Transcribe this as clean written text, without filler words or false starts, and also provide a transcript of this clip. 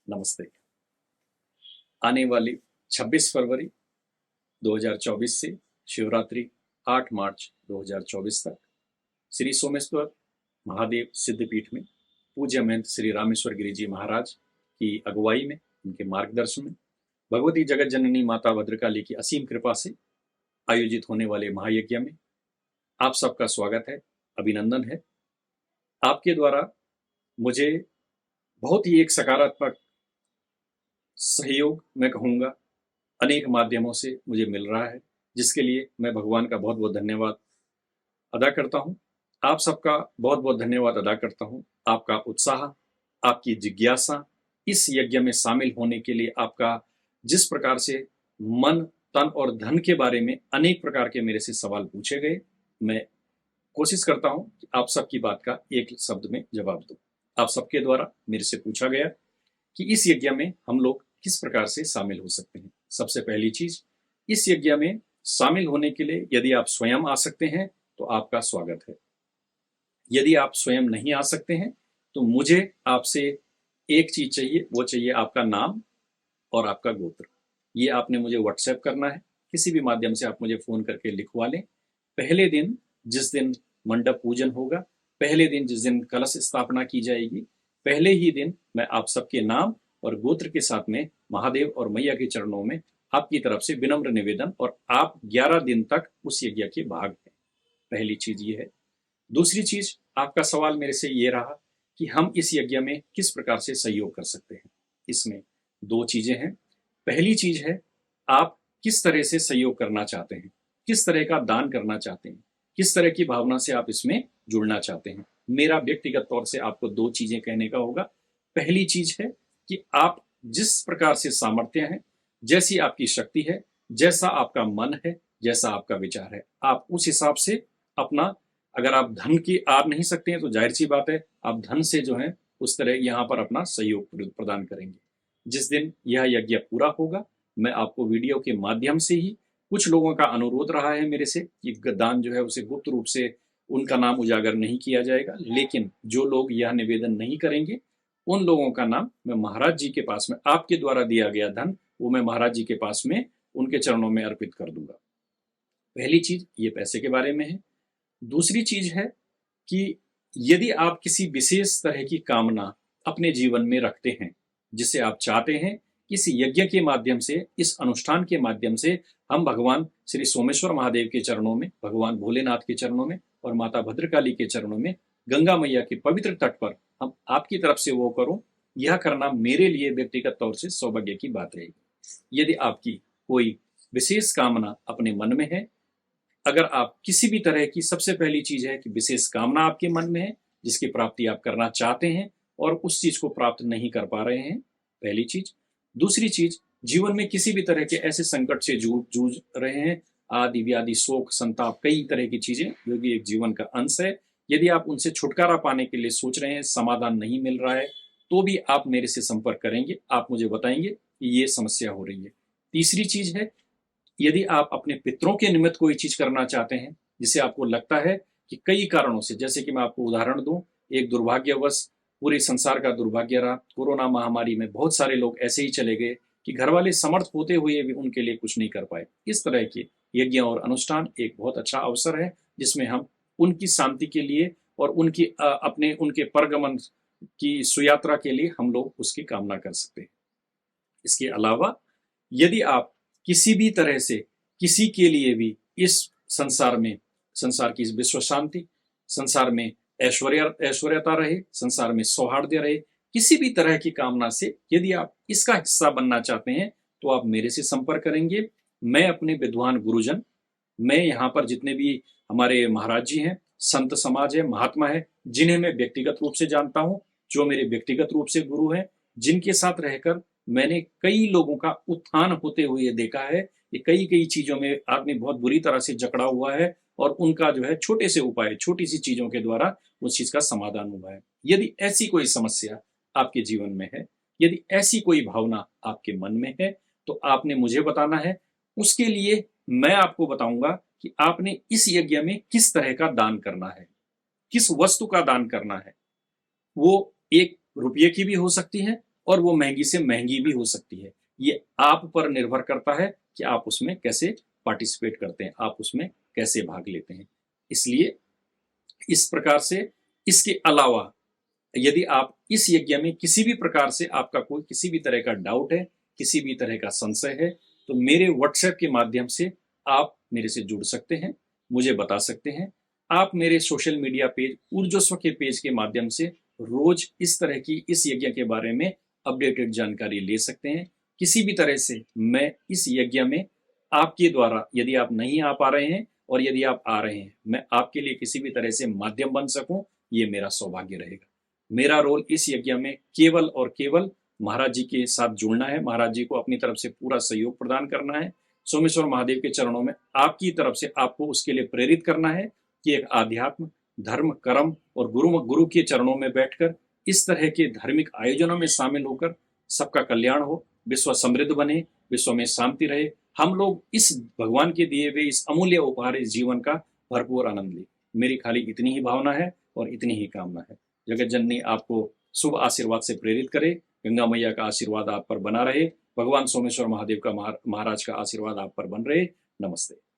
नमस्ते। आने वाली 26 फरवरी 2024 से शिवरात्रि 8 मार्च 2024 तक श्री सोमेश्वर महादेव सिद्धपीठ में पूज्य महंत श्री रामेश्वर गिरी जी महाराज की अगुवाई में, उनके मार्गदर्शन में, भगवती जगत जननी माता भद्रकाली की असीम कृपा से आयोजित होने वाले महायज्ञ में आप सबका स्वागत है, अभिनंदन है। आपके द्वारा मुझे बहुत ही एक सकारात्मक सहयोग मैं कहूँगा अनेक माध्यमों से मुझे मिल रहा है, जिसके लिए मैं भगवान का बहुत बहुत धन्यवाद अदा करता हूँ। आप सबका बहुत बहुत धन्यवाद अदा करता हूँ। आपका उत्साह, आपकी जिज्ञासा, इस यज्ञ में शामिल होने के लिए आपका जिस प्रकार से मन, तन और धन के बारे में अनेक प्रकार के मेरे से सवाल पूछे गए, मैं कोशिश करता हूँ कि आप सबकी बात का एक शब्द में जवाब दूँ। आप सबके द्वारा मेरे से पूछा गया कि इस यज्ञ में हम लोग किस प्रकार से शामिल हो सकते हैं। सबसे पहली चीज, इस यज्ञ में शामिल होने के लिए यदि आप स्वयं आ सकते हैं तो आपका स्वागत है। यदि आप स्वयं नहीं आ सकते हैं तो मुझे आपसे एक चीज चाहिए, वो चाहिए आपका नाम और आपका गोत्र। ये आपने मुझे व्हाट्सएप करना है, किसी भी माध्यम से आप मुझे फोन करके लिखवा लें। पहले दिन जिस दिन मंडप पूजन होगा, पहले दिन जिस दिन कलश स्थापना की जाएगी, पहले ही दिन मैं आप सबके नाम और गोत्र के साथ में महादेव और मैया के चरणों में आपकी तरफ से विनम्र निवेदन, और आप 11 दिन तक उस यज्ञ के भाग हैं। पहली चीज ये है। दूसरी चीज, आपका सवाल मेरे से ये रहा कि हम इस यज्ञ में किस प्रकार से सहयोग कर सकते हैं। इसमें दो चीजें हैं। पहली चीज है, आप किस तरह से सहयोग करना चाहते हैं, किस तरह का दान करना चाहते हैं, किस तरह की भावना से आप इसमें जुड़ना चाहते हैं। मेरा व्यक्तिगत तौर से आपको दो चीजें कहने का होगा। पहली चीज है कि आप जिस प्रकार से सामर्थ्य है, जैसी आपकी शक्ति है, जैसा आपका मन है, जैसा आपका विचार है, आप उस हिसाब से अपना, अगर आप धन की आ नहीं सकते हैं तो जाहिर सी बात है आप धन से जो है उस तरह यहाँ पर अपना सहयोग प्रदान करेंगे। जिस दिन यह यज्ञ पूरा होगा, मैं आपको वीडियो के माध्यम से ही, कुछ लोगों का अनुरोध रहा है मेरे से कि दान जो है उसे गुप्त रूप से उनका नाम उजागर नहीं किया जाएगा, लेकिन जो लोग यह निवेदन नहीं करेंगे उन लोगों का नाम मैं महाराज जी के पास में, आपके द्वारा दिया गया धन वो मैं महाराज जी के पास में उनके चरणों में अर्पित कर दूंगा। पहली चीज ये पैसे के बारे में है। दूसरी चीज है कि यदि आप किसी विशेष तरह की कामना अपने जीवन में रखते हैं, जिसे आप चाहते हैं इस यज्ञ के माध्यम से, इस अनुष्ठान के माध्यम से हम भगवान श्री सोमेश्वर महादेव के चरणों में, भगवान भोलेनाथ के चरणों में और माता भद्रकाली के चरणों में, गंगा मैया के पवित्र तट पर हम आपकी तरफ से वो करूं, यह करना मेरे लिए व्यक्तिगत तौर से सौभाग्य की बात रहेगी। यदि आपकी कोई विशेष कामना अपने मन में है, अगर आप किसी भी तरह की, सबसे पहली चीज है कि विशेष कामना आपके मन में है जिसकी प्राप्ति आप करना चाहते हैं और उस चीज को प्राप्त नहीं कर पा रहे हैं, पहली चीज। दूसरी चीज, जीवन में किसी भी तरह के ऐसे संकट से जूझ रहे हैं, आदि व्याधि, शोक, संताप, कई तरह की चीजें जो कि एक जीवन का अंश है, यदि आप उनसे छुटकारा पाने के लिए सोच रहे हैं, समाधान नहीं मिल रहा है, तो भी आप मेरे से संपर्क करेंगे, आप मुझे बताएंगे कि ये समस्या हो रही है। तीसरी चीज है, यदि आप अपने पितरों के निमित्त कोई चीज करना चाहते हैं जिसे आपको लगता है कि कई कारणों से, जैसे कि मैं आपको उदाहरण दूं, एक दुर्भाग्यवश पूरे संसार का दुर्भाग्य रहा, कोरोना महामारी में बहुत सारे लोग ऐसे ही चले गए कि घर वाले समर्थ होते हुए भी उनके लिए कुछ नहीं कर पाए। इस तरह के यज्ञ और अनुष्ठान एक बहुत अच्छा अवसर है जिसमें हम उनकी शांति के लिए और उनकी अपने उनके परगमन की सुयात्रा के लिए हम लोग उसकी कामना कर सकते हैं। इसके अलावा यदि आप किसी भी तरह से किसी के लिए भी इस संसार में, संसार की विश्व शांति, संसार में ऐश्वर्यता रहे, संसार में सौहार्द रहे, किसी भी तरह की कामना से यदि आप इसका हिस्सा बनना चाहते हैं तो आप मेरे से संपर्क करेंगे। मैं अपने विद्वान गुरुजन, मैं यहाँ पर जितने भी हमारे महाराज जी हैं, संत समाज है, महात्मा है, जिन्हें मैं व्यक्तिगत रूप से जानता हूँ, जो मेरे व्यक्तिगत रूप से गुरु हैं, जिनके साथ रहकर मैंने कई लोगों का उत्थान होते हुए देखा है कि कई कई चीजों में आदमी बहुत बुरी तरह से जकड़ा हुआ है और उनका जो है छोटे से उपाय, छोटी सी चीजों के द्वारा उस चीज का समाधान हुआ है। यदि ऐसी कोई समस्या आपके जीवन में है, यदि ऐसी कोई भावना आपके मन में है, तो आपने मुझे बताना है। उसके लिए मैं आपको बताऊंगा कि आपने इस यज्ञ में किस तरह का दान करना है, किस वस्तु का दान करना है। वो 1 रुपये की भी हो सकती है और वो महंगी से महंगी भी हो सकती है। ये आप पर निर्भर करता है कि आप उसमें कैसे पार्टिसिपेट करते हैं, आप उसमें कैसे भाग लेते हैं। इसलिए इस प्रकार से, इसके अलावा यदि आप इस यज्ञ में किसी भी प्रकार से आपका कोई किसी भी तरह का डाउट है, किसी भी तरह का संशय है, तो मेरे व्हाट्सएप के माध्यम से आप मेरे से जुड़ सकते हैं, मुझे बता सकते हैं। आप मेरे सोशल मीडिया पेज ऊर्जस्व के पेज के माध्यम से रोज इस तरह की इस यज्ञ के बारे में अपडेटेड जानकारी ले सकते हैं। किसी भी तरह से मैं इस यज्ञ में आपके द्वारा, यदि आप नहीं आ पा रहे हैं और यदि आप आ रहे हैं, मैं आपके लिए किसी भी तरह से माध्यम बन सकूं, ये मेरा सौभाग्य रहेगा। मेरा रोल इस यज्ञ में केवल और केवल महाराज जी के साथ जुड़ना है, महाराज जी को अपनी तरफ से पूरा सहयोग प्रदान करना है। सोमेश्वर महादेव के चरणों में आपकी तरफ से आपको उसके लिए प्रेरित करना है कि एक आध्यात्म, धर्म, कर्म और गुरु के चरणों में बैठकर इस तरह के धार्मिक आयोजनों में शामिल होकर सबका कल्याण हो, विश्व समृद्ध बने, विश्व में शांति रहे। हम लोग इस भगवान के दिए हुए इस अमूल्य उपहार, इस जीवन का भरपूर आनंद लें। मेरी खाली इतनी ही भावना है और इतनी ही कामना है। जगत जननी आपको शुभ आशीर्वाद से प्रेरित करे, गंगा मैया का आशीर्वाद आप पर बना रहे, भगवान सोमेश्वर महादेव का महाराज का आशीर्वाद आप पर बन रहे। नमस्ते।